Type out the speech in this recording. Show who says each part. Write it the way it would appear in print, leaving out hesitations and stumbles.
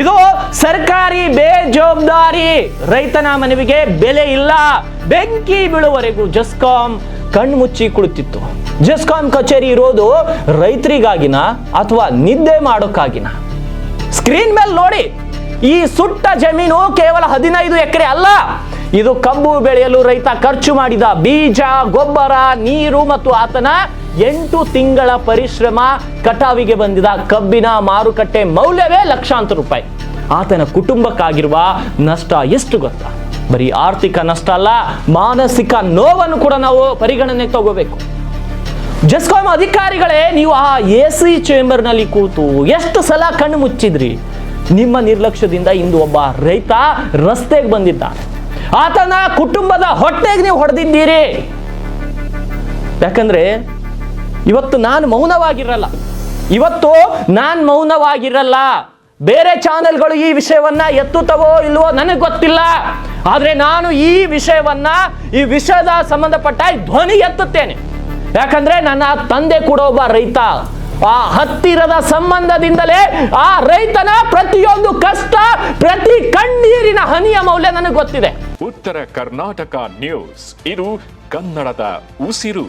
Speaker 1: ಇದು ಸರ್ಕಾರಿ ಬೇಜವಾಬ್ದಾರಿ. ರೈತನ ಮನವಿಗೆ ಬೆಲೆ ಇಲ್ಲ. ಬೆಂಕಿ ಬೀಳುವವರೆಗೂ ಜೆಸ್ಕಾಂ ಕಣ್ಮುಚ್ಚಿ ಕುಳಿತಿತ್ತು. ಜೆಸ್ಕಾಂ ಕಚೇರಿ ಇರೋದು ರೈತರಿಗಾಗಿನ ಅಥವಾ ನಿದ್ದೆ ಮಾಡೋಕ್ಕಾಗಿನ? ಸ್ಕ್ರೀನ್ ಮೇಲೆ ನೋಡಿ, ಈ ಸುಟ್ಟ ಜಮೀನು ಕೇವಲ 15 ಎಕರೆ ಅಲ್ಲ. ಇದು ಕಬ್ಬು ಬೆಳೆಯಲು ರೈತ ಖರ್ಚು ಮಾಡಿದ ಬೀಜ, ಗೊಬ್ಬರ, ನೀರು ಮತ್ತು ಆತನ 8 ತಿಂಗಳ ಪರಿಶ್ರಮ. ಕಟಾವಿಗೆ ಬಂದಿದ ಕಬ್ಬಿನ ಮಾರುಕಟ್ಟೆ ಮೌಲ್ಯವೇ ಲಕ್ಷಾಂತರ ರೂಪಾಯಿ. ಆತನ ಕುಟುಂಬಕ್ಕಾಗಿರುವ ನಷ್ಟ ಎಷ್ಟು ಗೊತ್ತಾ? ಬರೀ ಆರ್ಥಿಕ ನಷ್ಟ ಅಲ್ಲ, ಮಾನಸಿಕ ನೋವನ್ನು ಕೂಡ ನಾವು ಪರಿಗಣನೆಗೆ ತಗೋಬೇಕು. ಜೆಸ್ಕಾಂ ಅಧಿಕಾರಿಗಳೇ, ನೀವು ಆ AC ಚೇಂಬರ್ನಲ್ಲಿ ಕೂತು ಎಷ್ಟು ಸಲ ಕಣ್ಣು ಮುಚ್ಚಿದ್ರಿ? ನಿಮ್ಮ ನಿರ್ಲಕ್ಷ್ಯದಿಂದ ಇಂದು ಒಬ್ಬ ರೈತ ರಸ್ತೆಗೆ ಬಂದಿದ್ದಾನೆ. ಆತನ ಕುಟುಂಬದ ಹೊಟ್ಟೆಗೆ ನೀವು ಹೊಡೆದಿದ್ದೀರಿ. ಯಾಕಂದ್ರೆ ಇವತ್ತು ನಾನು ಮೌನವಾಗಿರಲ್ಲ. ಬೇರೆ ಚಾನೆಲ್ಗಳು ಈ ವಿಷಯವನ್ನ ಎತ್ತುತ್ತವೋ ಇಲ್ವೋ ನನಗೆ ಗೊತ್ತಿಲ್ಲ. ಆದ್ರೆ ನಾನು ಈ ವಿಷಯದ ಸಂಬಂಧಪಟ್ಟ ಧ್ವನಿ ಎತ್ತುತ್ತೇನೆ. ಯಾಕಂದ್ರೆ ನನ್ನ ತಂದೆ ಕೂಡ ಒಬ್ಬ ರೈತ. ಆ ಹತ್ತಿರದ ಸಂಬಂಧದಿಂದಲೇ ಆ ರೈತನ ಪ್ರತಿಯೊಂದು ಕಷ್ಟ, ಪ್ರತಿ ಕಣ್ಣೀರಿನ ಹನಿಯ ಮೌಲ್ಯ ನನಗೆ ಗೊತ್ತಿದೆ.
Speaker 2: ಉತ್ತರ ಕರ್ನಾಟಕ ನ್ಯೂಸ್, ಇದು ಕನ್ನಡದ ಉಸಿರು.